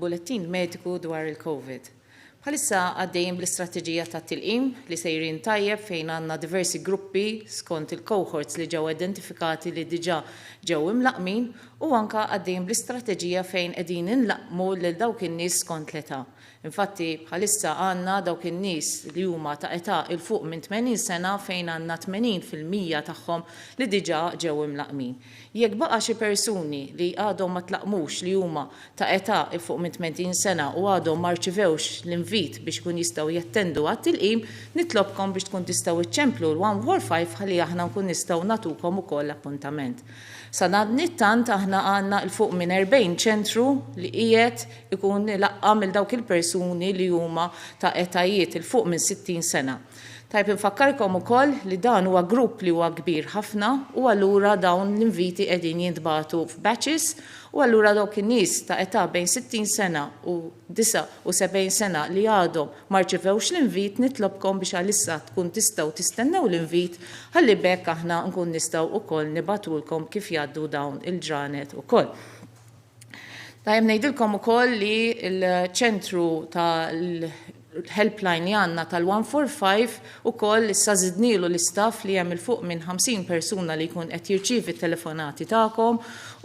Bulletin mediku dwar il-COVID. Bħalissa għaddejjin bl-istrateġija ta' tilqim li sejrin tajjeb fejn għandna diversi gruppi skont il-cohorts li ġew identifikati li diġà ġew imlaqmin u anka għaddejjin bl-istrateġija fejn qegħdin inlaqmu lil dawk in-nies skont l-età. Infatti bħalissa għandna dawk in-nies li huma ta' età il fuq minn 80 sena fejn għandna 80% tagħhom li diġà ġew imlaqmin. Jekk baqa' xi persuni li għadhom ma tlaqmux li huma ta' età il fuq minn 80 sena u għadhom ma rċivewx l-invit biex kun jistgħu jattendu għat-tilqim, nitlobkom biex tkun tistgħu iċċemplu l-145 ħalli aħna nkun nistgħu nagħtukom ukoll appuntament. Sa nadni tant aħna għandna il fuq minn 40 ċentru li qiegħed ikun laqqam il dawk il-persuni li huma ta' etajiet il fuq minn 60 sena. Tajb infakkarkom ukoll li dan huwa grupp li huwa kbir ħafna u allura dawn l-inviti qegħdin jintbagħtu f'batches u allura dawk in-nies ta' età bejn 60 sena u 79 sena li għadhom ma rċevewx l-invit nitlobkom biex għalissa tkun tistgħu tistennew l-invit ħalli bekk aħna nkun nistgħu ukoll nibatulkom kif jgħaddu dawn il-ġranet ukoll. Tajb ngħidilkom ukoll li l-ċentru helpline li għandna tal-145 ukoll issa żidnielu l-istaff li hemm il fuq minn 50 persuna li jkun qed jirċievi t-telefonati tagħkom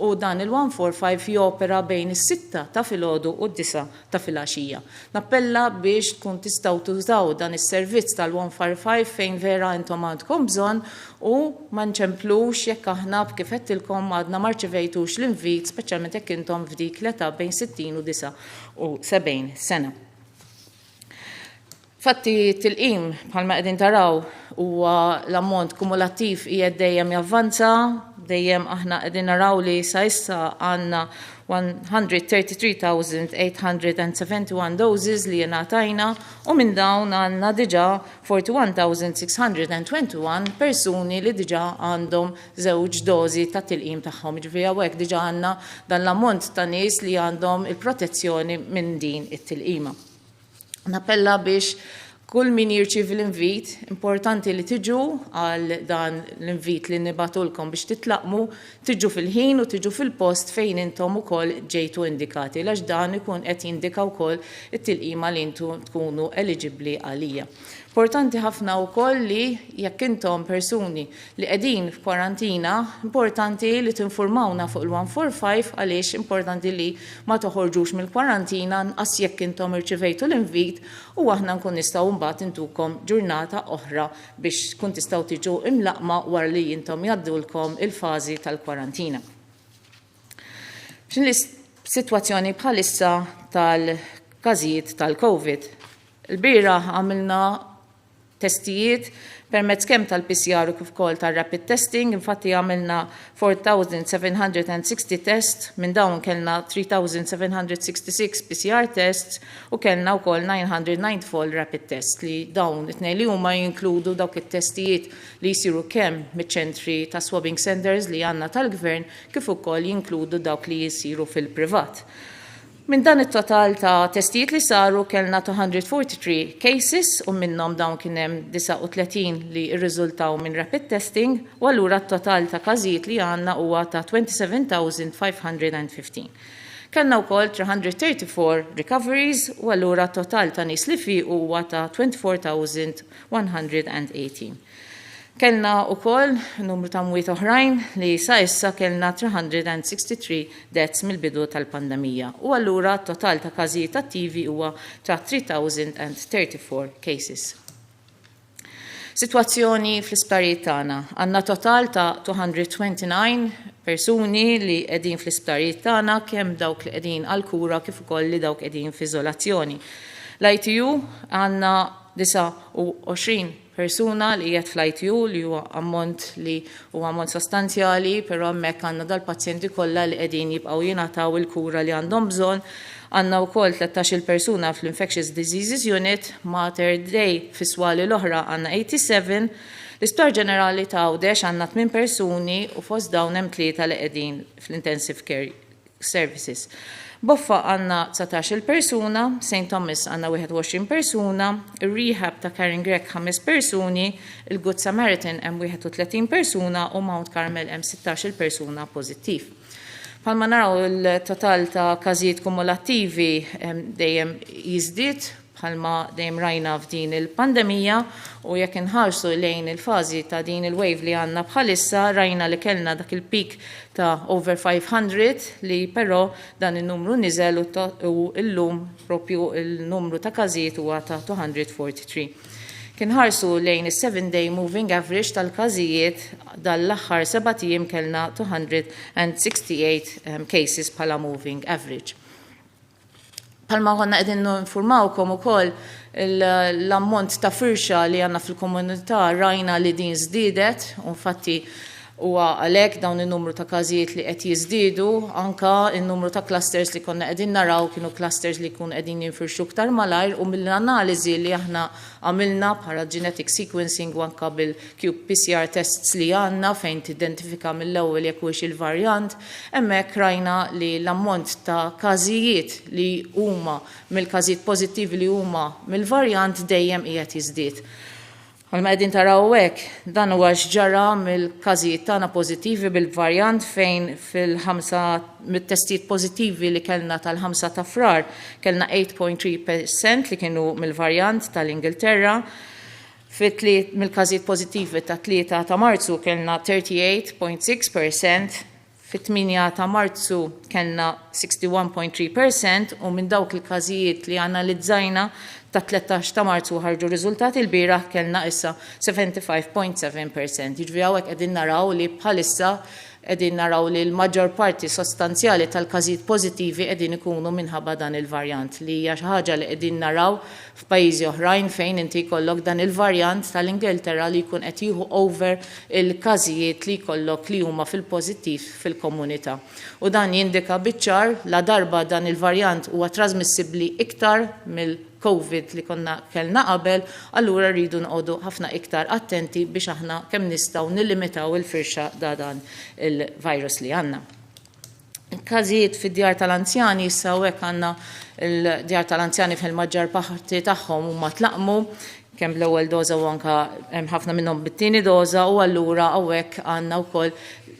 u dan il-145 jopera bejn is-6 ta' filgħodu u d-9 ta' filgħaxija. Nappella biex tkun tistgħu tużaw dan is-servizz tal-145 fejn vera intom għandkom bżonn u ma nċemplux jekk aħna kif qedtilkom għadna ma rċevejtux l-invit speċjalment jekk intom f'dik l-età bejn 60 u 79 sena. Fatti tilqim bħalma qegħdin taraw huwa l-ammont kumulattiv qiegħed dejjem javvanza, dejjem aħna qegħdin naraw li sa issa għandna 133,871 doses li ngħatajna u minn dawn għandna diġà 41,621 persuni li diġà għandhom żewġ dożi ta' tilqim tagħhom. Ġifieri hawnhekk diġà għandna dan l-ammont ta' nies li għandhom il-protezzjoni minn din it-tilqima. Nappella biex kull min jirċievi l-invit, importanti li tiġu għal dan l-invit li nibatulkom biex titlaqmu, tiġu fil-ħin u tiġu fil-post fejn intom ukoll ġejtu indikati, għax dan ikun qed jindika wkoll it-tilqima li intu tkunu eligibbli għalija. Importanti ħafna wkoll li jekk intom persuni li qegħdin f'kwarantina, importanti li tinformawna fuq il-145 għaliex importanti li ma toħorġux mill-kwarantina nqas jekk intom irċivejtu l-invit u aħna nkun nistgħu mbagħad intukom ġurnata oħra biex tkun tistgħu tiġu imlaqma wara li intom jgħaddulkom il-fażi tal-kwarantina. X'inhi s-sitwazzjoni bħalissa tal-każijiet tal-COVID. Il-bira għamilna testijiet permezz kemm tal-PCR u kif ukoll tar-rapid testing, infatti għamilna 4,760 tests, minn dawn kellna 3,766 PCR tests u kellna wkoll 994 rapid tests li dawn it-tnejn li huma jinkludu dawk it-testijiet li jsiru kemm miċ-ċentri ta' swabbing centers li għandna tal-gvern kif ukoll jinkludu dawk li jsiru fil-privat. Min dan it-total ta' testijiet li saru kellna 243 cases u minnhom dawn kien hemm 39 li rriżultaw minn rapid testing u allura t-total ta' każijiet li għandna huwa ta' 27,515. Kellna wkoll 334 recoveries u allura t-total ta' nies li fiequ huwa ta' 24,118. Kellna wkoll numru ta' mwiet oħrajn li sa issa kellna 363 deaths mill-bidu tal-pandemija. U allura t-total ta' każijiet attivi huwa ta' 3,034 cases. Sitwazzjoni fl-isptarijiet tagħna. Għandna total ta' 229 persuni li qegħdin fl-isptarijiet tagħna kemm dawk li qegħdin għal kura kif ukoll li dawk qegħdin f'iżolazzjoni. L-ITU għandna 29 persuna li qiegħed fl-ITU li huwa ammont sostanzjali, però hemmhekk għandna dal-pazjenti kollha li qegħdin jibqgħu jingħataw il-kura li għandhom bżonn. Għandna wkoll 13 persuna fl-Infectious Diseases Unit, Mater Dei fis-swali l-oħra għandna 87, l-Isptar Ġenerali ta' Għawdex għandna 8 persuni u fost dawn hemm 3 li qegħdin fl-Intensive Care Services. Boffa għandna 19 persuna, St. Thomas għandna 21 persuna, il-Rehab ta' Karen Grek 5 persuni, il-Good Samaritan hemm 31 persuna u Mount Carmel hemm 16 persuna pożittiv. Palma naraw il-total ta' każijiet kumulattivi dejjem jiżdied bħalma dejjem rajna f'din il-pandemija u jekk inħarsu lejn il-fażi ta' din il-wave li għandna bħalissa rajna li kellna dak il-peak ta' over 500 li però dan in-numru niżel u llum propju il-numru ta' każijiet huwa ta' 243. Kien ħarsu lejn is-7-day moving average tal-każijiet dal-aħħar 7 ijiem kellna 268 cases bħala moving average. Palma konna qegħdin informawkom ukoll l-ammont ta' firxa li għandna fil-komunità rajna li din żdiedet u infatti huwa għalhekk dawn in-numru ta' każijiet li qed jiżdiedu, anka in-numru ta' clusters li konna qegħdin naraw kienu clusters li jkunu qegħdin jinfirxu iktar malajr u mill-analiżi li aħna għamilna bħala genetic sequencing u anka bil-qPCR tests li għandna fejn tidentifika mill-ewwel jekk huwiex il-varjant, hemmhekk rajna li l-ammont ta' każijiet li huma mill-każijiet pożittivi li huma mill-varjant dejjem qiegħed jiżdied. Għalma qegħdin taraw hekk, dan huwa x'ġara mill-każijiet tagħna pożittivi bil-varjant fejn fil-5 mit-testijiet pożittivi li kellna tal-5 ta' frar kellna 8.3% li kienu mill-varjant tal-Ingilterra. Mill-każijiet pożittivi ta' 3 ta' Marzu kellna 38.6%, fit-8 ta' Marzu kellna 61.3% u minn dawk il-każijiet li analizzajna ta' 13 ta' Marzu ħarġu riżultati l-bieraħ kellna issa 75.7%. Jiġri hawnhekk qegħdin naraw li bħalissa qegħdin naraw li l-maġġor parti sostanzjali tal-każijiet pożittivi qegħdin ikunu minħabba dan il-varjant li hija xi ħaġa li qegħdin naraw f'pajjiżi oħrajn fejn inti jkollok dan il-varjant tal-Ingilterra li jkun qed jieħu over il-każijiet li jkollok li huma fil-pożittiv fil-komunità. U dan jindika biċ-ċar la darba dan il-varjant huwa trasmissibbli iktar mill-COVID li konna kellna qabel, allura rridu nqogħdu ħafna iktar attenti biex aħna kemm nistgħu nillimitaw il-firxa da dan il-virus li għandna. Każijiet fid-djar tal-anzjani issa hekk għandna il-djar tal-anzjani fil-maġġor parti tagħhom huma tlaqmu kemm l-ewwel doża u anke hemm ħafna minnhom bit-tieni doża u allura hawnhekk għandna wkoll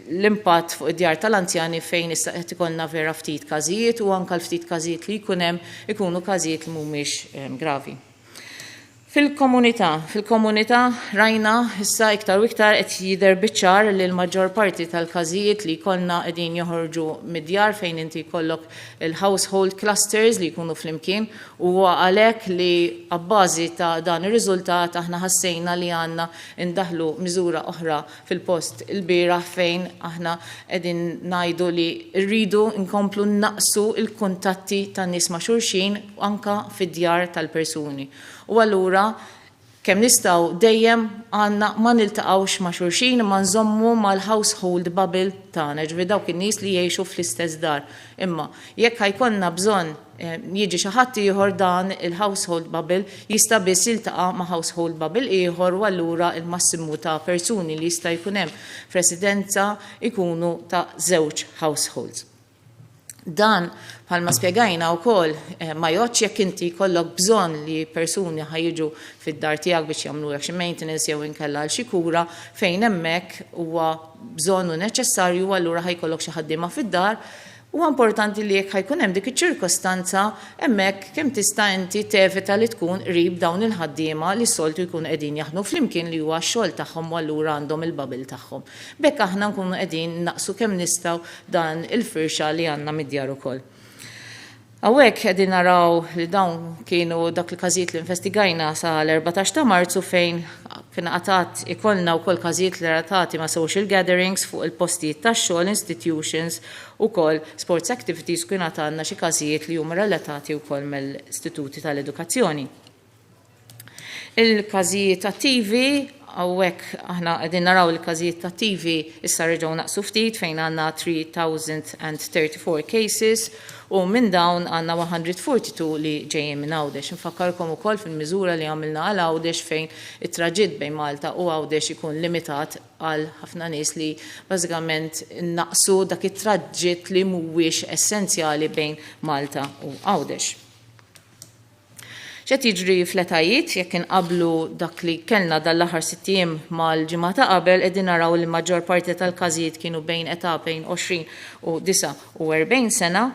l-impatt fuq id-djar tal-anzjani fejn issa qed ikollna vera ftit każijiet u anke l-ftit każijiet li jkun hemm ikunu każijiet li mhumiex gravi. Fil-komunità rajna issa iktar u iktar qed jidher biċ-ċar li l-maġġor parti tal-każijiet li jkollna qegħdin joħorġu mid-djar fejn inti jkollok il-household clusters li jkunu flimkien u għalhekk li abbażi ta' dan ir-riżultat aħna ħassejna li għandna indaħlu miżura oħra fil-post il-bieraħ fejn aħna qegħdin ngħidu li rridu nkomplu naqsu il-kuntatti tan-nies ma' xulxin anke fid-djar tal-persuni. U allura kemm nistgħu dejjem għandna ma niltaqgħux ma' xulxin ma nżommu mal-household bubble tagħna, ġifieri dawk in-nies li jgħixu fl-istess dar. Imma jekk ħajkollna bżonn jiġi xi ħadd ieħor dan il-household bubble jista' biss jiltaqa' ma' household bubble ieħor u allura l-massimu ta' persuni li jista' jkun hemm f'residenza jkunu ta' żewġ households. Dan bħalma spjegajna wkoll ma jgħodx jekk inti jkollok bżonn li persuni ħajġu fid-dar tiegħek biex jagħmlu xi maintenance jew inkella xi kura fejn hemmhekk huwa bżonn u neċessarju allura ħajkollok xi ħaddiema fid-dar. Huwa importanti li jekk ħajkun hemm dik iċ-ċirkostanza hemmhekk kemm tista' inti tevita li tkun qrib dawn il-ħaddiema li s-soltu jkunu qegħdin jaħdmu flimkien li huwa x-xogħol tagħhom u allura għandhom il-bubble tagħhom. Bekk aħna nkunu qegħdin naqsu kemm nistgħu dan il-firxa li għandna mid-djar ukoll. Hawnhekk qegħdin naraw li dawn kienu dak il-każijiet li investigajna sal-14 ta' Marzu fejn kien qatat ikollna wkoll każijiet li relatati ma' social gatherings fuq il-postijiet tax-xogħol, institutions ukoll sports activities kien għandna xi każijiet li huma relatati wkoll mill-istituti tal-edukazzjoni. Il-każijiet attivi hawnhekk aħna qegħdin naraw il-każijiet attivi issa reġgħu naqsu ftit fejn għandna 3034 cases u minn dawn għandna 142 li ġejjin minn Għawdex. Infakkarkom ukoll fil-miżura li għamilna għal Għawdex fejn it-traġitt bejn Malta u Għawdex ikun limitat għal ħafna nies li bażikament naqsu dak it-traġitt li mhuwiex essenzjali bejn Malta u Għawdex. X'qed jiġri fl-etajiet jekk inqablu dak li kellna dal-aħħar 6 ijiem mal-ġimgħa ta' qabel qegħdin naraw li l-maġġor parti tal-każijiet kienu bejn età bejn 20 u 49 sena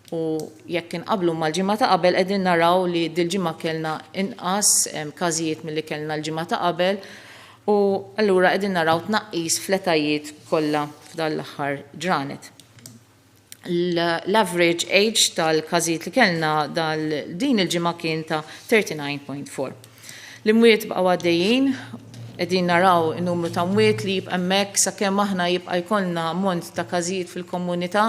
U jekk inqablu mal-ġimgħa ta' qabel qegħdin naraw li dil-ġimgħa kellna inqas każijiet milli kellna l-ġimgħa ta' qabel u allura qegħdin naraw tnaqqis fl-etajiet kollha f'dan l-aħħar ġranet. L-average age tal-każijiet li kellna din il-ġimgħa kien ta' 39.4. L-imwiet bqgħu għaddejjin, qegħdin naraw in-numru ta' mwiet li jibqa' hemmhekk sakemm aħna jibqa' jkollna ammont ta' każijiet fil-komunità,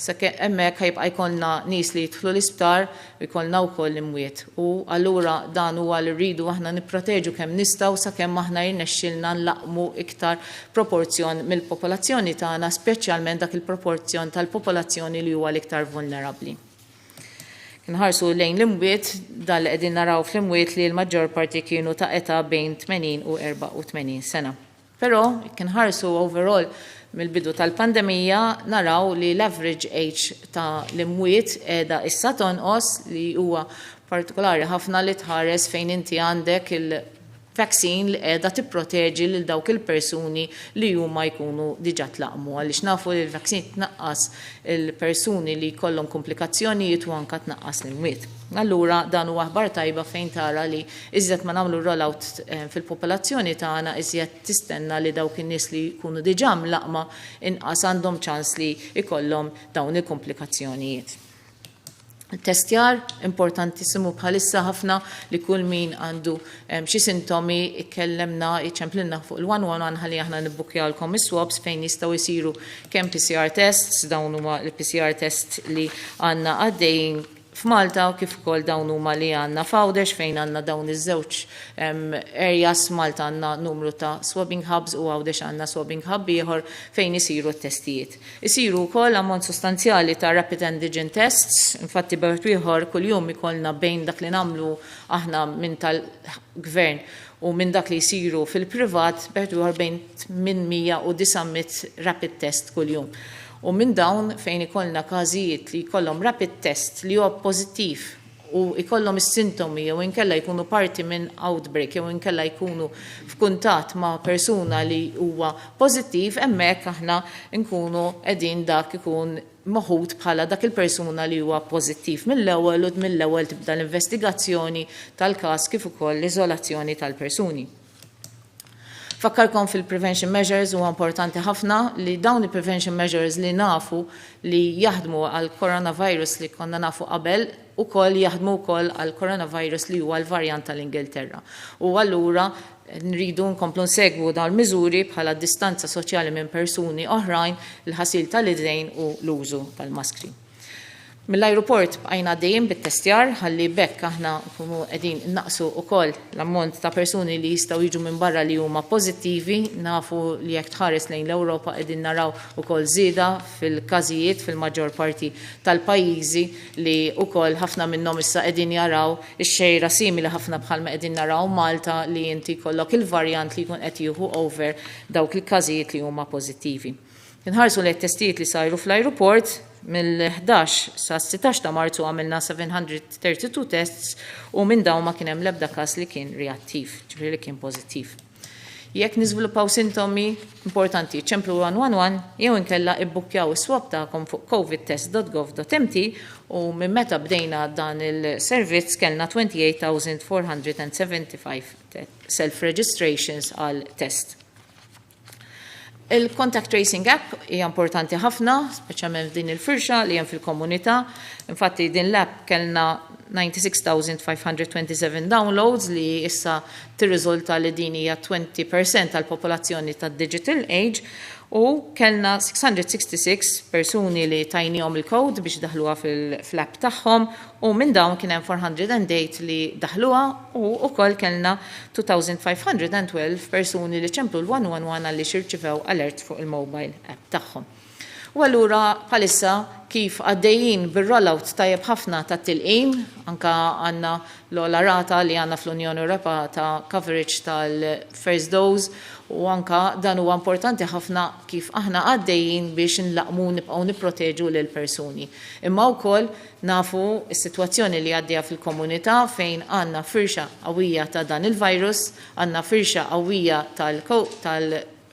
sakemm hemmhekk ħajbqa' jkollna nies li jidħlu l-isptar u jkollna wkoll imwiet. U allura dan huwa li rridu aħna nipproteġu kemm nistgħu sakemm aħna jirnexxilna nlaqmu iktar proporzjon mill-popolazzjoni tagħna, speċjalment dak il-proporzjon tal-popolazzjoni li huwa l-iktar vulnerabbli. Nħarsu lejn l-imwiet, dal qegħdin naraw fl-imwiet li l-maġġor parti kienu ta' età bejn 80 u 84 sena. Però kien ħarsu overall mill-bidu tal-pandemija naraw li l-average age ta' l-imwiet qiegħda issa tonqos li huwa partikolari ħafna li tħares fejn inti għandek il-vaccine li qiegħda tipproteġi lil dawk il-persuni li huma jkunu diġà tlaqmu għaliex nafu li l-vaccine tnaqqas il-persuni li jkollhom komplikazzjonijiet u anke tnaqqas l-imwiet. Allura dan huwa aħbar tajba fejn tara li iżjed ma nagħmlu rollout fil-popolazzjoni tagħna iżjed tistenna li dawk in-nies li jkunu diġà mlaqma inqas għandhom ċans li jkollhom dawn il-komplikazzjonijiet. Il-testjar importantissimu bħalissa ħafna li kull min għandu xi sintomi ikkellemna iċemplilna fuq il-111 ħalli aħna nibbukjalkom is-swabs fejn jistgħu jsiru kemm PCR tests, dawn huma l-PCR test li għandna għaddejjin f'Malta u kif ukoll dawn huma li għandna f'Għawdex fejn għandna dawn iż-żewġ areas Malta għandna numru ta' swabbing hubs u Għawdex għandna swabbing hub ieħor fejn isiru t-testijiet. Isiru wkoll ammont sostanzjali ta' rapid antigen tests, infatti bert ieħor kuljum ikollna bejn dak li nagħmlu aħna minn tal-gvern u minn dak li jsiru fil-privat bert ieħor bejn 800 u 900 rapid test kuljum. U minn dawn fejn ikollna każijiet li jkollhom rapid test li huwa pożittiv u jkollhom is-sintomi jew inkella jkunu parti minn outbreak jew inkella jkunu f'kuntatt ma' persuna li huwa pożittiv, hemmhekk aħna nkunu qegħdin dak ikun maħud bħala dak il-persuna li huwa pożittiv mill-ewwel u mill-ewwel tibda l-investigazzjoni tal-każ kif ukoll l-iżolazzjoni tal-persuni. Fakkarkom fil-prevention measures huwa importanti ħafna li dawn il-prevention measures li nafu li jaħdmu għal coronavirus li konna nafu qabel ukoll jaħdmu wkoll għal coronavirus li huwa l-varjant tal-Ingilterra. U allura nridu nkomplu nsegwu dawn il-miżuri bħala distanza soċjali minn persuni oħrajn, il-ħasil tal-idejn u l-użu tal-maskri. Mill-ajruport bqajna dejjem bit-testjar ħalli bekk aħna nkunu qegħdin innaqsu wkoll l-ammont ta' persuni li jistgħu jiġu minn barra li huma pożittivi, nafu li jekk tħares lejn l-Ewropa qegħdin naraw ukoll żieda fil-każijiet fil-maġġor parti tal-pajjiżi li wkoll ħafna minnhom issa qegħdin jaraw ix-xejra simili ħafna bħalma qegħdin naraw Malta li inti jkollok il-varjant li jkun qed jieħu over dawk il-każijiet li huma pożittivi. Inħarsu lejn testijiet li saru fl-ajruport mill-11 sa 16 ta' Marzu għamilna 732 tests u minn dawn ma kien hemm l-ebda każ li kien reattiv, ġifieri li kien pożittiv. Jekk niżviluppaw sintomi importanti ċemplu 111 jew inkella ibbukkjaw is-swab tagħkom fuq covidtest.gov.mt u minn meta bdejna dan il-servizz kellna 28,475 self-registrations għal test. Il-contact tracing app hija importanti ħafna, speċjalment f'din il-firxa li hemm fil-komunità. Infatti din l-app kellna 96,527 downloads li issa tirriżulta li din hija 20% tal-popolazzjoni tad-digital age u kellna 666 persuni li tajnihom il-code biex daħluha fil-app tagħhom u minn dawn kien hemm 408 li daħluha u wkoll kellna 2,512 persuni li ċemplu l-111 li xirċivew alert fuq il-mobile app tagħhom. U allura bħalissa kif għaddejjin bir-rollout tajjeb ħafna ta' tilqim, anka għandna l-ola rata li għandna fl-Unjoni Ewropea ta' coverage tal-first dose u anka dan huwa importanti ħafna kif aħna għaddejjin biex nlaqmu nibqgħu nipproteġu lil persuni. Imma wkoll nafu s-sitwazzjoni li għaddejja fil-komunità fejn għandna firxa qawwija ta' dan il-virus, għandna firxa qawwija tal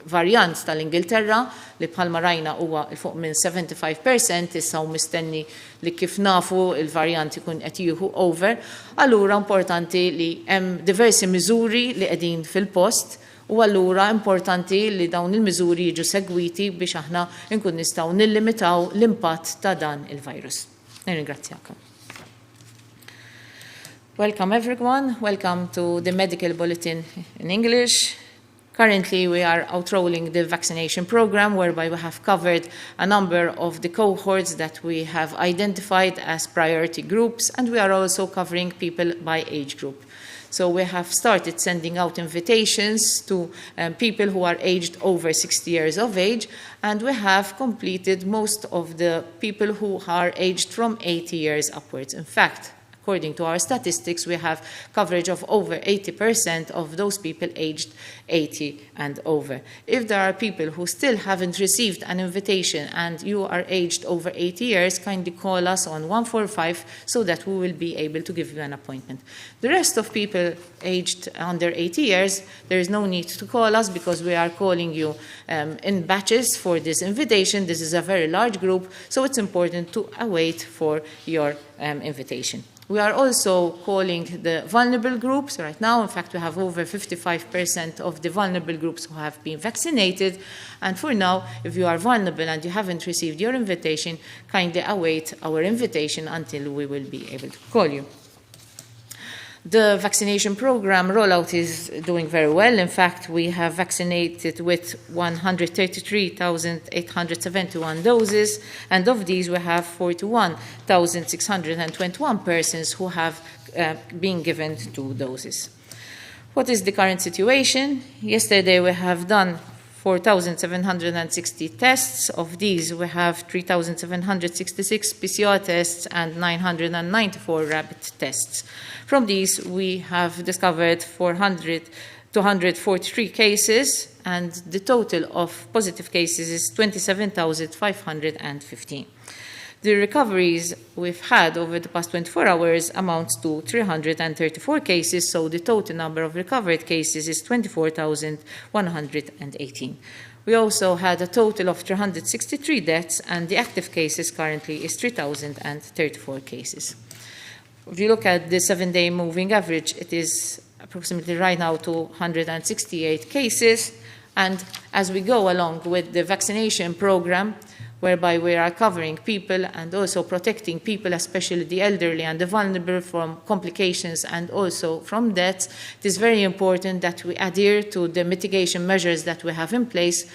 il-varjant tal-Ingilterra li bħalma rajna huwa fuq minn 75% issa u mistenni li kif nafu il-varjant ikun qed jieħu over, allura importanti li hemm diversi miżuri li qegħdin fil-post u allura importanti li dawn il-miżuri jiġu segwiti biex aħna nkun nistgħu nillimitaw l-impatt ta' dan il-virus. Nirringrazzjakom. Welcome everyone. Welcome to the Medical Bulletin in English. Currently, we are outrolling the vaccination program whereby we have covered a number of the cohorts that we have identified as priority groups, and we are also covering people by age group. So we have started sending out invitations to people who are aged over 60 years of age, and we have completed most of the people who are aged from 80 years upwards. In fact, according to our statistics, we have coverage of over 80% of those people aged 80 and over. If there are people who still haven't received an invitation and you are aged over 80 years, kindly call us on 145 so that we will be able to give you an appointment. The rest of people aged under 80 years, there is no need to call us because we are calling you in batches for this invitation. This is a very large group, so it's important to await for your invitation. We are also calling the vulnerable groups right now. In fact, we have over 55% of the vulnerable groups who have been vaccinated. And for now, if you are vulnerable and you haven't received your invitation, kindly await our invitation until we will be able to call you. The vaccination program rollout is doing very well. In fact, we have vaccinated with 133,871 doses, and of these we have 41,621 persons who have been given 2 doses. What is the current situation? Yesterday we have done 4,760 tests. Of these, we have 3,766 PCR tests and 994 rapid tests. From these, we have discovered 243 cases, and the total of positive cases is 27,515. The recoveries we've had over the past 24 hours amounts to 334 cases, so the total number of recovered cases is 24,118. We also had a total of 363 deaths, and the active cases currently is 3,034 cases. If you look at the 7-day moving average, it is approximately right now 268 cases, and as we go along with the vaccination program, whereby we are covering people and also protecting people, especially the elderly and the vulnerable, from complications and also from deaths, it is very important that we adhere to the mitigation measures that we have in place,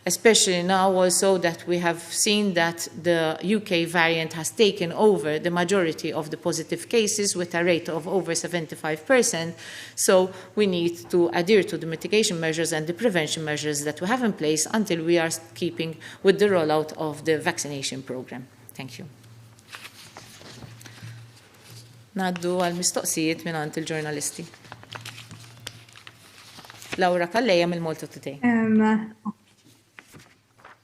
especially now also that we have seen that the UK variant has taken over the majority of the positive cases with a rate of over 75%. So we need to adhere to the mitigation measures and the prevention measures that we have in place until we are keeping with the rollout of the vaccination program. Thank you. Naddu għal-mistoqsijiet minn il-ġurnalisti. Laura Kalleja mill-Malta Today.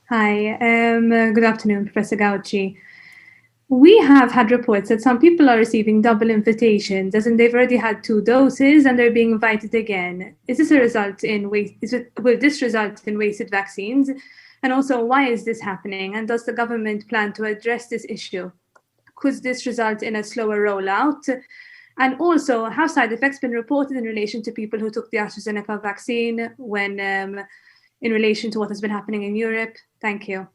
Hi, good afternoon, Professor Gauci. We have had reports that some people are receiving double invitations, as in they've already had 2 doses and they're being invited again. Will this result in wasted vaccines? And also, why is this happening? And does the government plan to address this issue? Could this result in a slower rollout? And also, have side effects been reported in relation to people who took the AstraZeneca vaccine when in relation to what has been happening in Europe? Thank you.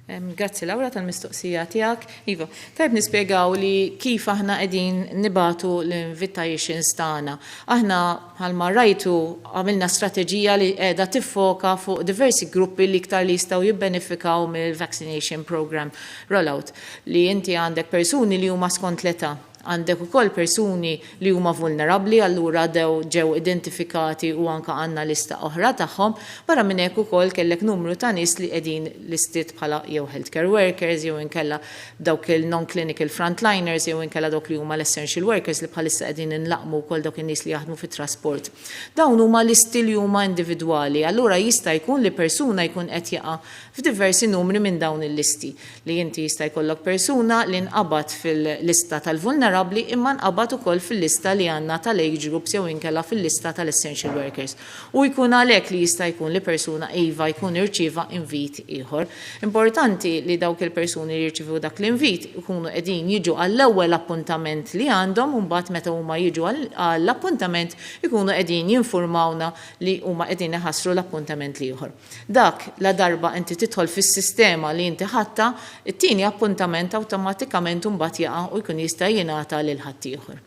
Grazzi Laura tal-mistoqsija tiegħek. Iva, tajb nispjegaw li kif aħna qegħdin nibatu l-invitations tagħna. Aħna bħalma rajtu għamilna strateġija li qiegħda tiffoka fuq diversi gruppi li iktar li jistgħu jibbenefikaw mill-vaccination program rollout. Li inti għandek persuni li huma skont l-età, għandek ukoll persuni li huma vulnerabbli, allura ġew identifikati u anke għandna lista oħra tagħhom, barra minn hekk ukoll kellek numru ta' nies li qegħdin listit bħala jew healthcare workers, jew inkella dawk il-non-clinical frontliners, jew inkella dawk li huma l-essential workers li bħalissa qegħdin inlaqmu wkoll dawk in-nies li jaħdmu fit-trasport. Dawn huma listi li huma individwali, allura jista' jkun li persuna jkun qed jaqa' f'diversi numri minn dawn il-listi li inti jista' jkollok persuna li nqabad fil-lista tal-vulnerabbli vulnerabbli imma nqabad ukoll fil-lista li għandna tal-age groups jew inkella fil-lista tal-essential workers. U jkun għalhekk li jista' jkun li persuna iva jkun irċieva invit ieħor. Importanti li dawk il-persuni li jirċievu dak l-invit ikunu qegħdin jiġu għall-ewwel appuntament li għandhom u mbagħad meta huma jiġu għall-appuntament ikunu qegħdin jinformawna li huma qegħdin iħassru l-appuntament li ieħor. Dak la darba inti tidħol fis-sistema li inti ħatta, it-tieni appuntament awtomatikament imbagħad jaqa' u jkun jista' jingħata lil ħadd ieħor.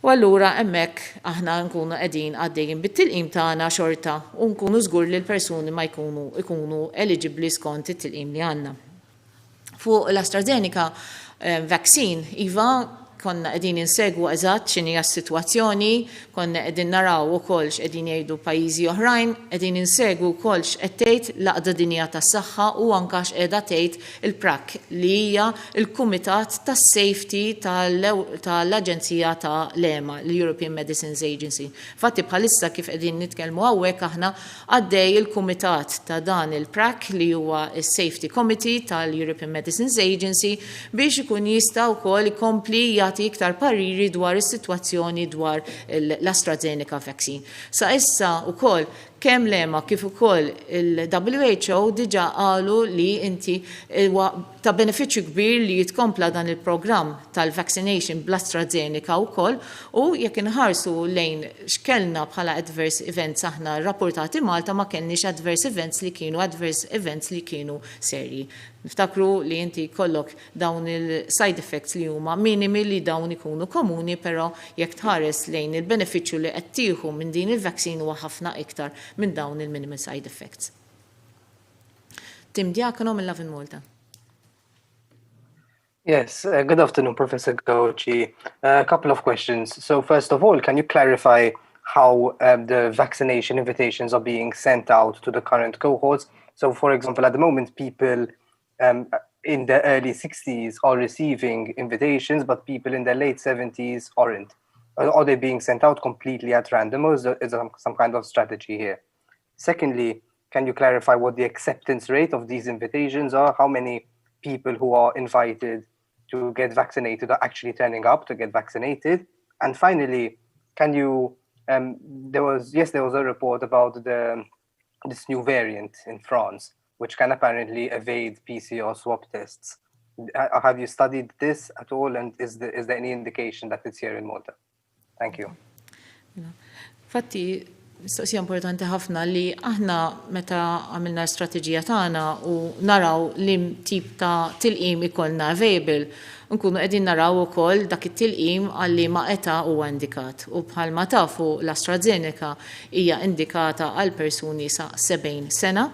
U allura hemmhekk aħna nkunu qegħdin għaddejjin bit-tilqim tagħna xorta u nkunu żgur li l-persuni ma jkunu eligibbli skont it-tilqim li għandna. Fuq l-AstraZeneca vaccine, iva konna qegħdin insegwu eżatt x'inhi s-sitwazzjoni, konna qegħdin naraw ukoll x'qegħdin jgħidu pajjiżi oħrajn, qegħdin insegwu wkoll x'qed tgħid l-Aqda Dinjija tas-Saħħa u anke x'qiegħda tgħid il-PRAC li hija l-Kumitat tas-Safety tal-Aġenzija ta' l-EMA, l-European Medicines Agency. Fatti bħalissa kif qegħdin nitkellmu hawnhekk aħna għaddej il-Kumitat ta' dan il-PRAC li huwa s-Safety Committee tal-European Medicines Agency biex ikun jista' wkoll ikompli iktar pariri dwar is-sitwazzjoni dwar l-AstraZeneca vaccine. Sa issa wkoll kemm l-EMA kif ukoll il-WHO diġà qalu li inti ta' benefiċċju kbir li jitkompla dan il-programm tal-vaccination bl-AstraZeneca wkoll u jekk inħarsu lejn x'kellna bħala adverse events aħna rrapportati Malta ma kenniex adverse events li kienu serji. Niftakru li inti kollok dawn il-side effects li huma minimi li dawn ikunu komuni, però jekk tħares lejn il-benefiċċju li qed tieħu minn din il-vaccine huwa ħafna iktar minn dawn il-minimal side effects. Tim Diakono mill Lavin Malta. Yes, good afternoon, Professor Gauci. A couple of questions. So first of all, can you clarify how the vaccination invitations are being sent out to the current cohorts? So for example, at the moment, people in the early 60s are receiving invitations, but people in the late 70s aren't. Are they being sent out completely at random, or is there some kind of strategy here? Secondly, can you clarify what the acceptance rate of these invitations are? How many people who are invited to get vaccinated are actually turning up to get vaccinated? And finally, can you, there was a report about this new variant in France, which can apparently evade PCR swab tests. Have you studied this at all, and is there any indication that it's here in Malta? Thank you. Fatti, mistoqsija importanti ħafna li aħna meta għamilna strateġija tagħna u naraw li tip ta' tilqim ikollna available, nkunu qegħdin naraw ukoll dak it-tilqim għalli ma' età huwa indikat. U bħalma tafu l-AstraZeneca hija indikata għal persuni sa' 70 sena,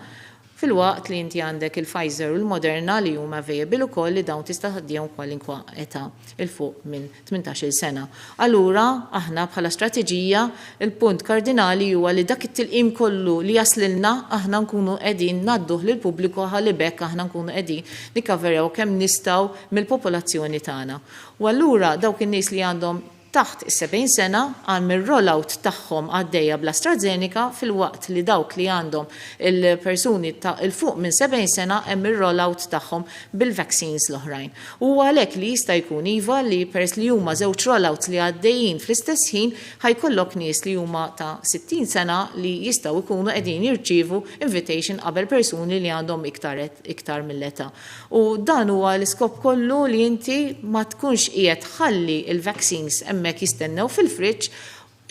fil-waqt li inti għandek il-Pfizer u l-Moderna li huma available ukoll li dawn tista' tħaddihom kwalinkwa età il fuq minn 18-il sena. Allura aħna bħala strateġija il-punt kardinali huwa li dak it-tilqim kollu li jaslilna aħna nkunu qegħdin nadduh lil pubbliku ħalli bekk aħna nkunu qegħdin nikkaverjaw kemm nistgħu mill-popolazzjoni tagħna. U allura dawk in-nies li għandhom taħt is-70 sena għal mir-rollout tagħhom għaddejja bl-AstraZeneca fil-waqt li dawk li għandhom il-persuni ta' il-fuq minn 70 sena hemm ir-rollout tagħhom bil-vaccines l-oħrajn. U għalhekk li jista' jkun iva li peress li huma żewġ rollouts li għaddejjin fl-istess ħin ħajkollok nies li huma ta' 60 sena li jistgħu jkunu qegħdin jirċievu invitation qabel persuni li għandhom iktar mill-età. U dan huwa l-iskop kollu li inti ma tkunx qiegħed ħalli il-vaccines hemmhekk jistennew fil-friġġ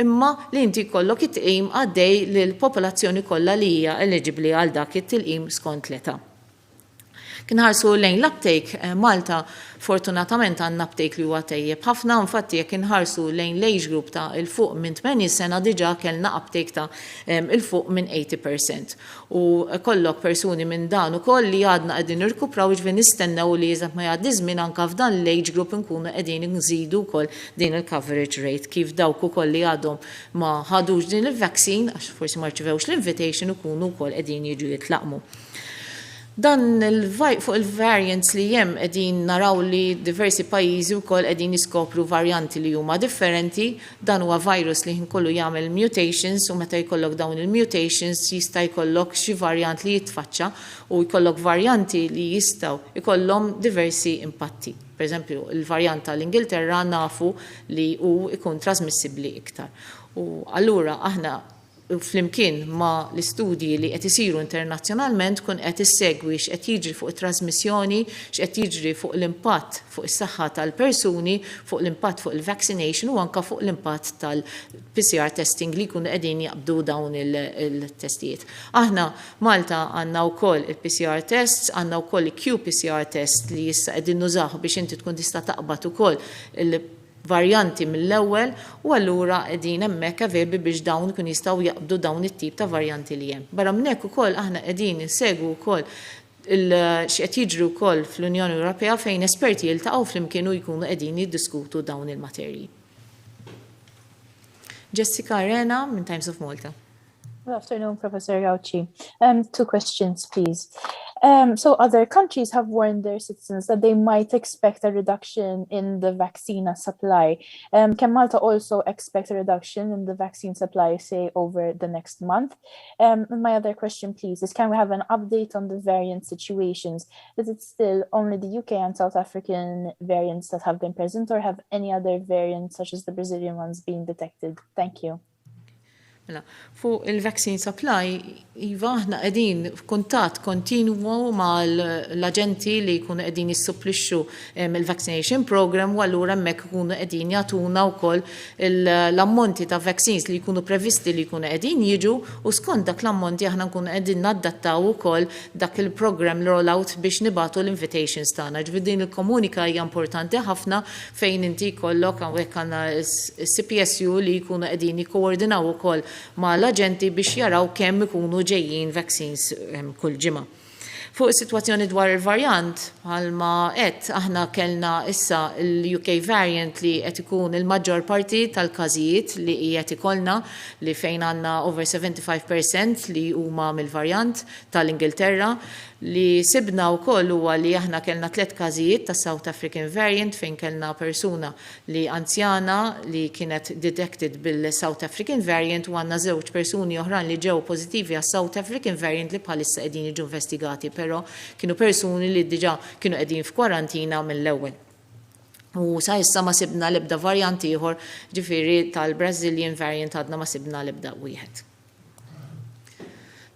imma li inti kollok it-tilqim għaddej lill-popolazzjoni kollha li hija eligibbli għal dak it-tilqim skont l-età. Kien ħarsu lejn l-uptake Malta fortunatament għandna uptake li huwa tajjeb ħafna, infatti jekk inħarsu lejn l-age group ta' il-fuq minn 80 sena diġà kellna uptake ta' il-fuq minn 80%. U kollok persuni minn dan ukoll li għadna qegħdin irkupraw ġvien nistennew li eżatt ma jgħaddi żmien anke f'dan l-age group nkunu qegħdin nżidu wkoll din il-coverage rate kif dawk ukoll li għadhom ma ħadux din il-vaccine għax forsi ma rċivewx l-invitation ikunu wkoll qegħdin jiġu jitlaqmu. Dan fuq il-variants li jem qegħdin naraw li diversi pajjiżi wkoll qegħdin jiskopru varjanti li huma differenti, dan huwa virus li kollu jagħmel mutations u meta jkollok dawn il-mutations jista' jkollok xi varjant li jitfaċċa u jkollok varjanti li jistgħu jkollhom diversi impatti. Per eżempju, il-varjant tal-Ingilterra nafu li hu ikun trasmissibbli iktar. U allura aħna flimkien ma l-istudji li qed isiru internazzjonalment kun qed issegwi x'qed jiġri fuq it-trasmissjoni, x'qed jiġri fuq l-impatt fuq is-saħħa tal-persuni, fuq l-impatt fuq il-vaccination u anke fuq l-impatt tal-PCR testing li jkunu qegħdin jaqbdu dawn il-testijiet. Aħna Malta għandna wkoll il-PCR tests, għandna wkoll il-qPCR test li issa qegħdin nużaw biex inti tkun tista' taqbad ukoll varjanti mill-ewwel u allura qegħdin hemmhekk available biex dawn ikun jistgħu jaqbdu dawn it-tip ta' varjanti li hemm. Barra minn hekk ukoll aħna qegħdin insegwu wkoll x'qed jiġri wkoll fl-Unjoni Ewropea fejn esperti jiltaqgħu flimkien u jkunu qegħdin jiddiskutu dawn il-materji. Jessica Arena minn Times of Malta. Good afternoon, Professor Gauci. 2 questions, please. So other countries have warned their citizens that they might expect a reduction in the vaccine supply. Can Malta also expect a reduction in the vaccine supply, say, over the next month? And my other question, please, is can we have an update on the variant situations? Is it still only the UK and South African variants that have been present, or have any other variants, such as the Brazilian ones, been detected? Thank you. Fuq il-vaccine supply, iva aħna qegħdin f'kuntatt kontinwu mal-aġenti li jkunu qegħdin jissupplixxu il-vaccination program u allura hemmhekk ikunu qegħdin jagħtuna wkoll l-ammonti ta' vaccines li jkunu previsti li jkunu qegħdin jiġu u skont dak l-ammonti aħna nkunu qegħdin naddattaw ukoll dak il-program rollout biex nibatu l-invitations tagħna. Ġifieri din il-komunika hija importanti ħafna fejn inti jkollok hawnhekk għandna CPSU li jkunu qegħdin jikkoordinaw ukoll ma l-aġenti biex jaraw kemm ikunu ġejjin vaccines kull ġimgħa. Fuq is-sitwazzjoni dwar il-varjant, bħalma qed aħna kellna issa l-UK variant li qed ikun il-maġġor parti tal-każijiet li qiegħed ikollna li fejn għandna over 75% li huma mill-varjant tal-Ingilterra li sibna wkoll huwa li aħna kellna 3 każijiet ta' South African variant fejn kellna persuna li anzjana li kienet detected bil-South African variant u għandna 2 persuni oħrajn li ġew pożittivi għas South African variant li bħalissa qegħdin jiġu investigati, però kienu persuni li diġà kienu qegħdin f'kwarantina mill-ewwel. U sa issa ma sibna l-ebda varjant ieħor, ġifieri tal-Brazilian variant għadna ma sibna l-ebda wieħed.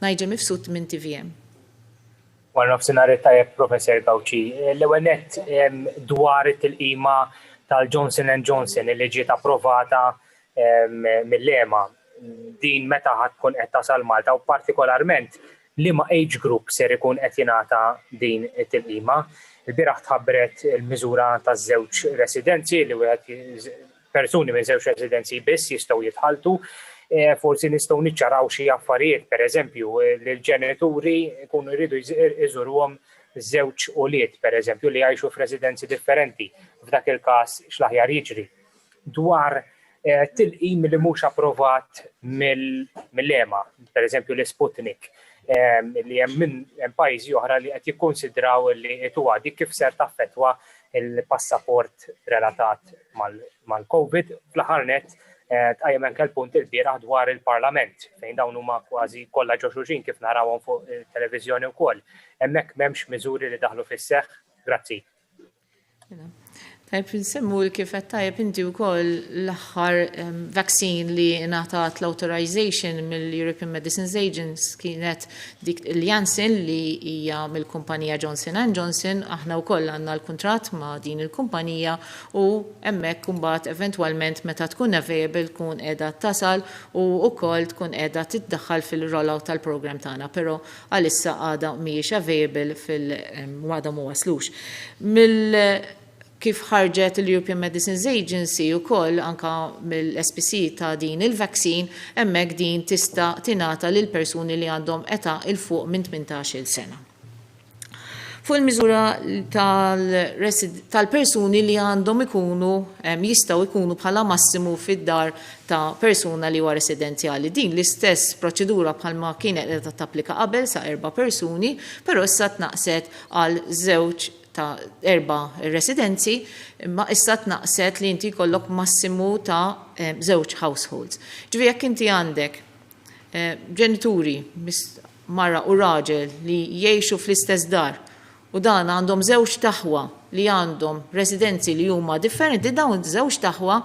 Najġa mifsud minn TVM. Għal nofsinhar tajjeb Professor Gauci. L-ewwel nett dwar it-tilqima tal-Johnson & Johnson li ġiet approvata mill-EMA. Din meta ħadd tkun qed tasal Malta u partikolarment liema age group ser ikun qed jingħata din it-tilqima. Il-bieraħ tħabbret il-miżura taż-żewġ residenzi li wieħed persuni minn żewġ residenzi biss jistgħu jitħalltu. Forsi nistgħu niċċaraw xi affarijiet, pereżempju, li l-ġenituri jkunu jridu jżuruhom żewġ ulied, pereżempju, li jgħixu f'residenzi differenti. F'dak il-każ x'l-aħjar jiġri. Dwar tilqim li mhux approvat mill-EMA, pereżempju l-Sputnik, li hemm pajjiżi oħra li qed jikkonsidraw li huwa dik kif ser taffettwa il-passaport relatat mal-COVID. Fl-aħħar nett tqajjem anke l-punt il-bieraħ dwar il-Parlament fejn dawn huma kważi kollha ġo xulxin kif narawhom fuq it-televiżjoni wkoll. Hemmhekk m'hemmx miżuri li daħlu fis-seħħ. Grazzi. Tajb nsemmu kif qed tajjeb inti wkoll l-aħħar vaccine li ngħatat l-authorization mill-European Medicines Agency kienet dik il-Janssen li hija mill-kumpanija Johnson & Johnson. Aħna wkoll għandna l-kuntratt ma' din il-kumpanija u hemmhekk imbagħad eventwalment meta tkun available tkun qiegħda tasal u wkoll tkun qiegħda tiddaħħal fil-rollout tal-programm tagħna, però għalissa għadha mhijiex available għadha ma waslux. Kif ħarġet l-European Medicines Agency wkoll anka mill-SPC ta' din il-vaccine, hemmhekk din tista' tingħata lil persuni li għandhom età il fuq minn 18-il sena. Fuq il-miżura tal-persuni li għandhom ikunu jistgħu jkunu bħala massimu fid-dar ta' persuna li huwa residenzjali. Din l-istess proċedura bħalma kienet qed tapplika qabel sa' 4 persuni, però issa tnaqset għal 2 ta' 4 residenzi, imma issa tnaqset li inti jkollok massimu ta' 2 households. Ġifieri jekk inti għandek ġenituri mara u raġel li jgħixu fl-istess dar u dan għandhom żewġ taħwa li għandhom residenzi li huma differenti, dawn żewġ taħwa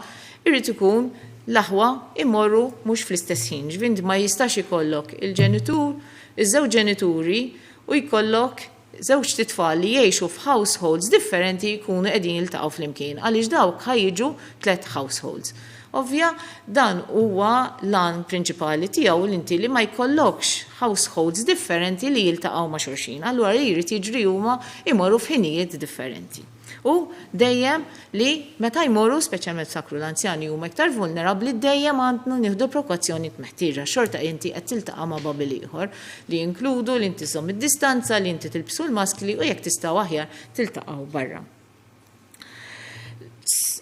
irrid ikun l-aħwa imorru mhux fl-istess ħin. Ġifieri ma jistax ikollok il-ġenitur, iż-żewġ ġenituri u jkollok żewġ titfal li jgħixu f'households differenti jkunu qegħdin jiltaqgħu flimkien għaliex dawk ħajjiġu 3 households. Ovvja, dan huwa l-għan prinċipali tiegħu l-inti li ma jkollokx households differenti li jiltaqgħu ma' xulxin. Allura jrid jiġri huma imorru f'ħinijiet differenti. U dejjem li meta jmorru, speċjalment sakru l-anzjani huma iktar vulnerabbli, dejjem għandna nieħdu prekawzjoni meħtieġa. Xorta inti qed tiltaqa' ma' babil ieħor li jinkludu li inti żomm id-distanza, li inti tilbsu l-maskli u jekk tistgħu aħjar tiltaqgħu barra.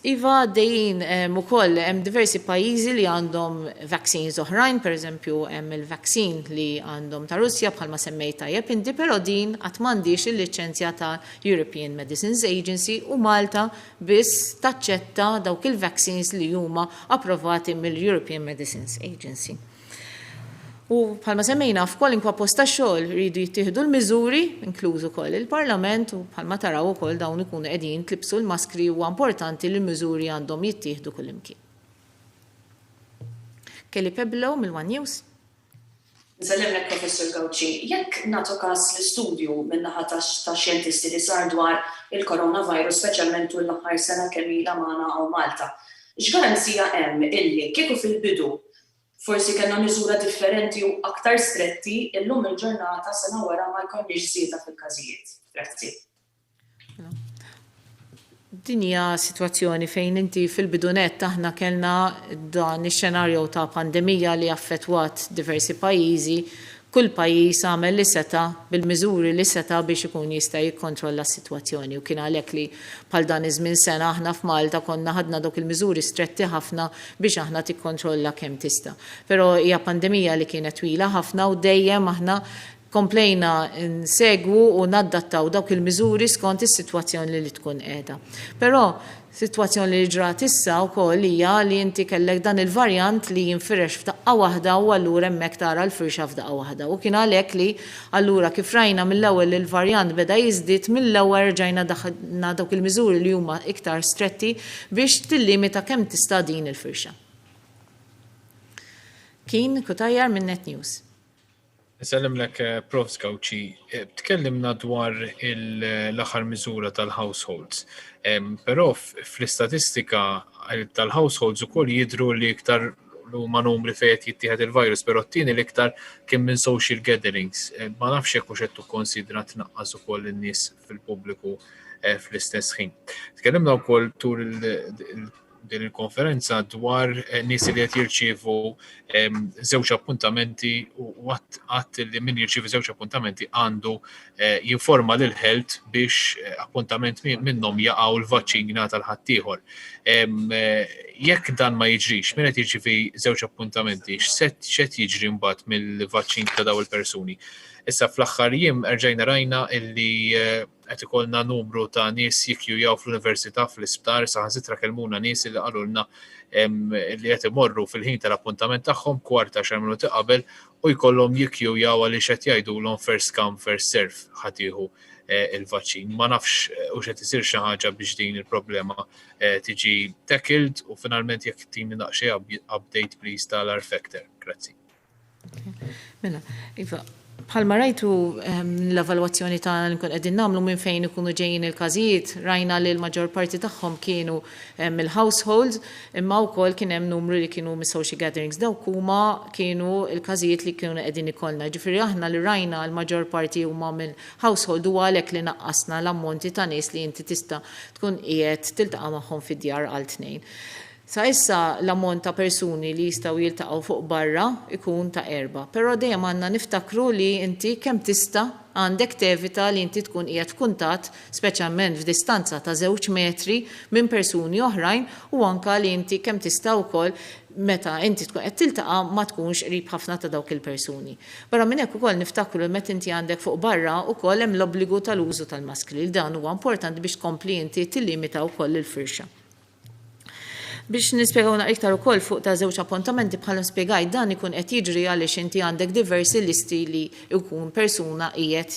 Iva dejjin ukoll hemm diversi pajjiżi li għandhom vaccines oħrajn, pereżempju hemm il-vaccin li għandhom ta' Russja bħalma semmejt tajjeb inti, però din qatt m'għandix il-liċenzja ta' European Medicines Agency u Malta biss taċċetta dawk il-vaccines li huma approvati mill-European Medicines Agency. U bħalma semmejna f'kwalinkwa posta xogħol rridu jittieħdu l-miżuri, inkluż ukoll il-Parlament, u bħalma taraw ukoll dawn ikunu qegħdin tlibsu l-maskri huwa importanti li l-miżuri għandhom jittieħdu kullimkien. Kelly Peblo mill-One News. Nsellimlek Professor Gawci, jekk nagħtu każ l-istudju min-naħa ta' xjentisti li sar dwar il-coronavirus, speċjalment l-aħħar sena kemm ilha magħna hawn Malta, x'garanzija hemm illi kieku fil-bidu forsi kellna miżura differenti u aktar stretti, illum il-ġurnata sena wara ma jkollniex żieda fil-każijiet. Grazzi. Din hija sitwazzjoni fejn inti fil-bidunet aħna kellna dan ix-xenarju ta' pandemija li affettwat diversi pajjiżi, kull pajjiż għamel li seta bil-miżuri li seta biex ikun jista' jikkontrolla s-sitwazzjoni u kien għalhekk li bħal dan iż-żmien sena aħna f'Malta konna ħadna dawk il-miżuri stretti ħafna biex aħna tikkontrolla kemm tista'. Però hija pandemija li kienet twila ħafna u dejjem aħna komplejna nsegwu u naddattaw dawk il-miżuri skont is-sitwazzjoni li tkun qiegħda. Però sitwazzjoni li ġrat issa wkoll hija li inti kellek dan il-varjant li jinfirex f'daqqa waħda u allura hemmhekk tara l-firxa f'daqqa waħda. U kien għalhekk li allura kif rajna mill-ewwel il-varjant beda jiżdied mill-ewwel rġajna daħħalna dawk il-miżuri li huma iktar stretti biex tillimita kemm tista' din il-firxa. Kien Kutajjar minn Net News. Sellimlek Prof Gawci, tkellimna dwar l-aħħar miżura tal-households. Però fl-istatistika tal-households ukoll jidhru li iktar huma numri fejn jittieħed il-virus, però t-tieni l-iktar kien minn social gatherings. Ma nafx hekk hux qed tikkonsidra tnaqqas ukoll in-nies fil-pubbliku fl-istess ħin. Tkellimna wkoll tul din il-konferenza dwar nies li qed jirċievu żewġ appuntamenti u qatt li min jirċievi żewġ appuntamenti għandu jinforma lil health biex appuntament minnhom jaqgħu l-vaċċin jingħata l ħaddieħor. Jekk dan ma jiġrix, min qed jirċievi żewġ appuntamenti, x'qed jiġri mbagħad mill-vaċċin ta' dawn il-persuni? Issa fl-aħħar jiem erġajna rajna illi qed ikollna numru ta' nies jikkjujaw fl-università fl-isptar saħansitra kellmuna nies li qalulna li qed imorru fil-ħin tal-appuntament tagħhom kwarta xar minuti qabel u jkollhom jikkjujaw għaliex qed jgħidulhom first come first serve ħadd jieħu il-vaċċin. Ma nafx u qed isir xi ħaġa biex din il-problema tiġi tackled u finalment jekk tini naqxej update please tal-R-Factor. Grazzi. Mela, Iva, bħalma rajtu l-evalwazzjoni tagħna li nkun qegħdin nagħmlu minn fejn ikunu ġejjin il-każijiet, rajna li l-maġġor parti tagħhom kienu mill-households, imma wkoll kien hemm numru li kienu mis-social gatherings. Dawk huma kienu l-każijiet li kienu qegħdin ikollna. Ġifieri aħna li rajna l-maġġor parti huma mill-household u għalhekk li naqqasna l-ammonti ta' nies li inti tista' tkun qiegħed tiltaqa' magħhom fid-djar għal tnejn. Sa issa l-ammont ta' persuni li jistgħu jiltaqgħu fuq barra ikun ta' 4. Però dejjem għandna niftakru li inti kemm tista' għandek tevita li inti tkun qiegħed f'kuntatt speċjalment f'distanza ta' 2 metri minn persuni oħrajn u anke li inti kemm tista' wkoll meta inti tkun qed tiltaqa' ma tkunx qrib ħafna ta' dawk il-persuni. Barra minn hekk ukoll niftakru li meta inti għandek fuq barra ukoll hemm l-obbligu tal-użu tal-maskri. Dan huwa importanti biex tkompli inti tillimita wkoll il-firxa. Biex nispjegawna iktar ukoll fuq ta' żewġ appuntamenti bħala spjegaj dan ikun qed jiġri għaliex inti għandek diversi listi li jkun persuna qiegħed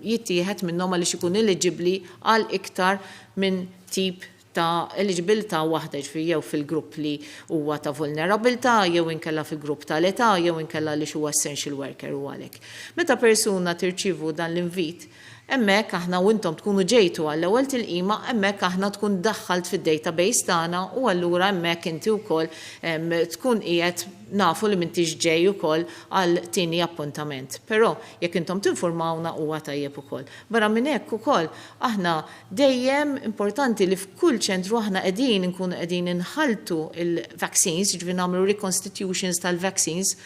jittieħed minnhom għaliex ikun eligibbli għal iktar minn tip ta' eligibilità waħda jew fil-grupp li huwa ta' vulnerabilità, jew inkella fil-grupp tal-età, jew inkella li huwa essential worker u għalhekk. Meta persuna tirċievu dan l-invit, hemmhekk aħna u intom tkunu ġejtu għall-ewwel tilqima, hemmhekk aħna tkun daħħalt fid-database tagħna u allura hemmhekk inti wkoll tkun qiegħed nafu li m'intix ġej ukoll għal tieni appuntament. Però jekk intom tinformawna huwa tajjeb ukoll. Barra minn hekk ukoll aħna dejjem importanti li f'kull ċentru aħna qegħdin nkunu qegħdin inħaltu il-vaccines, jiġri nagħmlu reconstitutions tal-vaccines,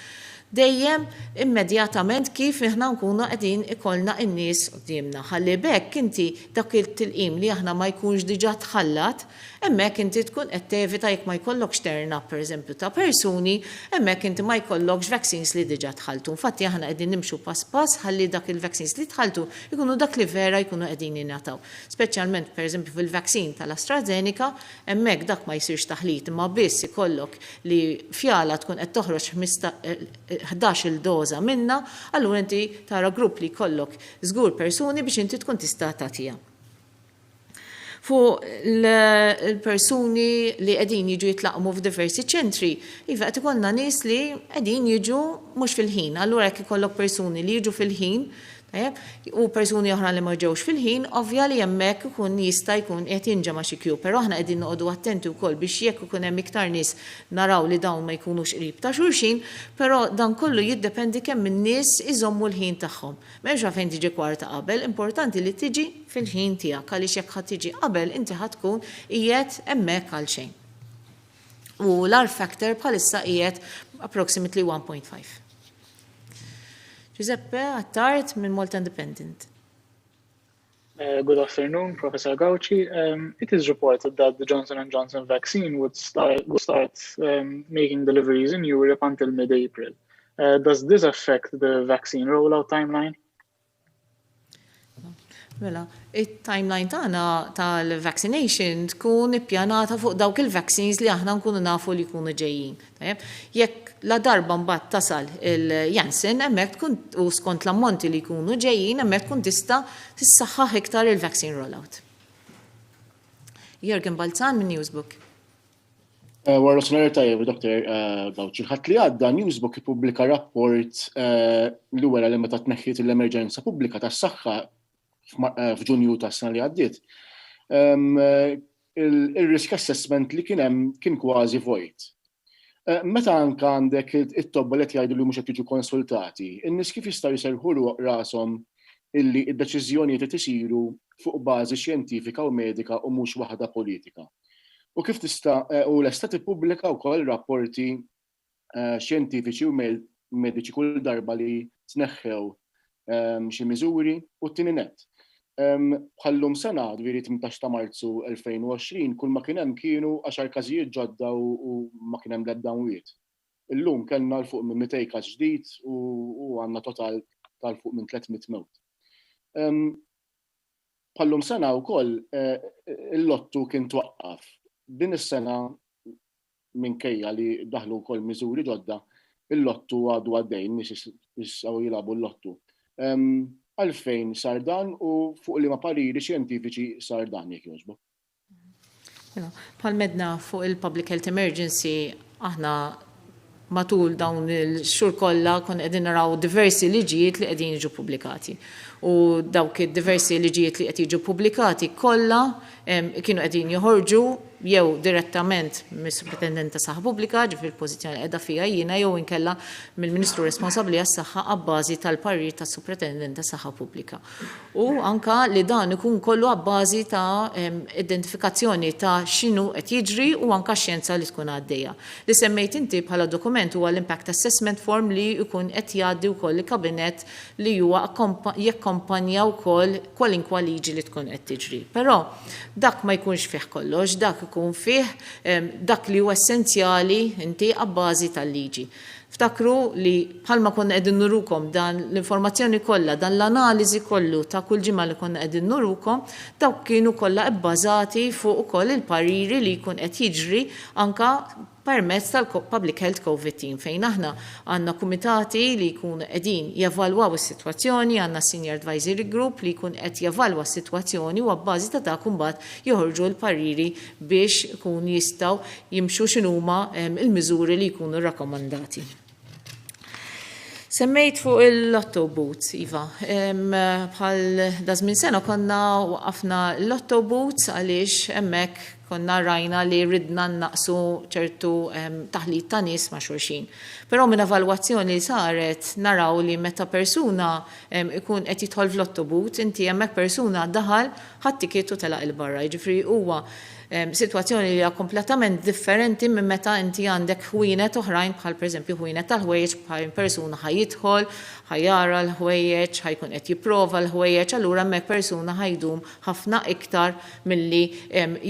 dejjem immedjatament kif aħna nkunu qegħdin ikollna n-nies qudiemna. Ħalli bekk inti dak il-tilqim li aħna ma jkunx diġà tħallat, hemmhekk inti tkun qed tevita jekk ma jkollokx turn up pereżempju ta' persuni, hemmhekk inti ma jkollokx vaccines li diġà tħaltu. Infatti aħna qegħdin nimxu pass pass ħalli dak il-vaccines li tħaltu jkunu dak li vera jkunu qegħdin jingħataw. Speċjalment pereżempju fil-vaccine tal-AstraZeneca, hemmhekk dak ma jsirx taħlit imma biss ikollok li fjala tkun qed toħroġ 11 doza minna, allura inti tara grupp li kollok żgur persuni biex inti tkun tista' tagħtiha. Fuq il-persuni li qegħdin jiġu jitlaqmu f'diversi ċentri, iva qed ikollna nies li qegħdin jiġu mhux fil-ħin, allura jekk ikollok persuni li jiġu fil-ħin, u persuni oħra li ma ġewx fil-ħin, ovvja li hemmhekk ikun jista' jkun qed jinġema xi queue, però aħna qegħdin noqogħdu attenti wkoll biex jekk ikun hemm iktar nies naraw li dawn ma jkunux qrib ta' xulxin, però dan kollu jiddependi kemm in-nies iżommu l-ħin tagħhom. M'hemmx fejn tiġi kwarta qabel, importanti li tiġi fil-ħin tiegħek għaliex jekk ħadd tiġi qabel inti ħadd tkun qiegħed hemmhekk għal xejn. U l-R factor bħalissa qiegħed approximately 1.5. Giuseppe Attard minn Malta Independent. Good afternoon, Professor Gauci. It is reported that the Johnson & Johnson vaccine would start making deliveries in Europe until mid-April. Does this affect the vaccine rollout timeline? Mela, it-timeline tagħna tal-vaccination tkun ippjanata fuq dawk il-vaccines li aħna nkunu nafu li jkunu ġejjin. Jekk la darba mbagħad tasal il-Janssen hemmhekk tkun u skont l-ammonti li jkunu ġejjin hemmhekk tkun tista' tissaħħaħ iktar il-vaccine rollout. Jürgen Balzan minn Newsbook. Warra s-nar tajjeb, Dr. Gauci, ħadd li għadda Newsbook ippubblika rapport li wara li meta tneħħiet l-emerġenza pubblika tas-saħħa f'Ġunju tas-sena li għaddiet. Il-risk assessment li kien hemm kien kważi vojt. Meta anke għandek it-tobba li jgħidu li mhux qed jiġu konsultati, in-nies kif jistgħu jserħu rashom illi d-deċiżjonijiet qed isiru fuq bażi xjentifika u medika u mhux waħda politika. U kif tista' u lesta tippubblika wkoll rapporti xjentifiċi u mediċi kull darba li tneħħew xi miżuri u t-tieni nett. Bħallum sena, dviri 18 ta' Marzu 2020, kull ma kien hemm kienu 10 każijiet ġodda u ma kien hemm l-dawnwiet. Illum kellna l-fuq minn 200 każ ġdid u għandna total tal-fuq minn 300 mewt. Bħallum sena wkoll il-lottu kien twaqqaf. Din is-sena minkejja li daħlu wkoll miżuri ġodda, il-lottu għadu għaddejn nies jistgħu jilagħbu l-lottu. Għalfejn sar dan u fuq li ma pariri xjentifiċi sar dan jekk jogħġbu. Bħal medna fuq il-Public Health Emergency aħna matul dawn il-xhur kollha kon qegħdin naraw diversi liġijiet li qegħdin jiġu pubblikati. U dawk id-diversi liġijiet li qed jiġu pubblikati kollha kienu qegħdin joħorġu jew direttament mis-Supretendent tas-Saħħa Pubblika, ġifier il-pożizzjoni qiegħda fiha jiena jew inkella mill-Ministru responsabbli għas-saħħa abbażi tal-parir tas-Supretendent tas-Saħħa Pubblika. U anka li dan ikun kollu abbażi ta' identifikazzjoni ta' x'inhu qed jiġri u anka xjenza li tkun għaddejja. Li semmejt inti bħala dokument huwa l-Impact Assessment Form li jkun qed jgħaddi wkoll il-Kabinett li huwa jakkompanja wkoll kwalinkwa liġi li tkun qed tiġri. Però dak ma jkunx fih kollox, dak ikun fih dak li huwa essenzjali inti għabbażi tal-liġi. Ftakru li bħalma konna qegħdin nurukom dan l-informazzjoni kollha, dan l-analiżi kollu ta' kull ġimgħa li konna qegħdin nurukom, dawk kienu kollha bbażati fuq ukoll il-pariri li jkun qed jiġri anka permezz tal-Public Health COVID Team fejn aħna għandna kumitati li jkunu qegħdin jevalwaw is-sitwazzjoni, għandna Senior Advisory Group li jkun qed jevalwa s-sitwazzjoni u għabbażi ta' dak imbagħad joħorġu l-pariri biex ikun jistgħu jimxu x'inhuma il-miżuri li jkunu rakkomandati. Semmejt fuq il-lotto boots, Iva. Bħal dażmin sena konna waqafna l-lotto boots għaliex hemmhekk konna rajna li ridna naqsu ċertu taħlit ta' nies ma' xulxin. Però minn evalwazzjoni li saret naraw li meta persuna ikun qed jidħol fl-lotto boot, inti hemmhekk persuna daħal ħadd tikietu telaq il-barra. Jiġifieri huwa situazzjoni li hija kompletament differenti minn meta inti għandek ħwienet oħrajn bħal pereżempju ħwienet tal-ħwejjeġ bħal persuna ħajjidħol, ħajjara l-ħwejjeġ, ħajkun qed jipprova l-ħwejjeġ, allura hemmhekk persuna ħajdum ħafna iktar milli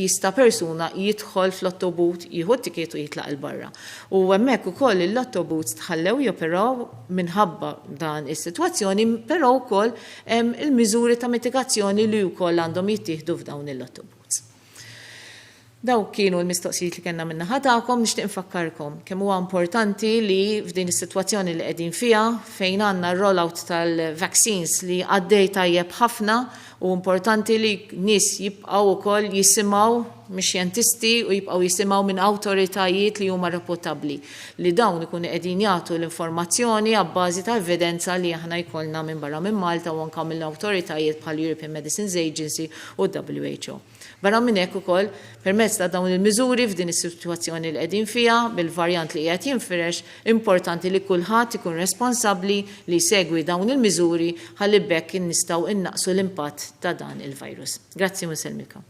jista' persuna jidħol fl-ottobut, jieħu t-tikietu jitlaq il-barra. U hemmhekk ukoll il-ottobuts tħallew joperaw minħabba dan is-sitwazzjoni, però wkoll il-miżuri ta' mitigazzjoni li wkoll għandhom jittieħdu f'dawn il-ottobuts. Daw kienu l-mistoqsijiet li kellna minna ħatakom, nixtieq infakkarkom kemm huwa importanti li f'din is-sitwazzjoni li qegħdin fiha fejn għandna r-rollout tal-vaccines li għaddej tajjeb ħafna u importanti li nies jibqgħu wkoll jisimgħu mix-xjentisti u jibqgħu jisimgħu minn awtoritajiet li huma reputabbli li dawn ikunu qegħdin jagħtu l-informazzjoni għabbażi ta' evidenza li aħna jkollna minn barra minn Malta u anke mill-awtoritajiet bħal European Medicines Agency u WHO. Barra minn hekk ukoll permezz ta' dawn il-miżuri f'din is-sitwazzjoni li qegħdin fiha bil-varjant li qed jinfirex, importanti li kulħadd ikun responsabbli li jsegwi dawn il-miżuri ħalli bekk nistgħu innaqsu l-impatt ta' dan il-virus. Grazzi Muselmika.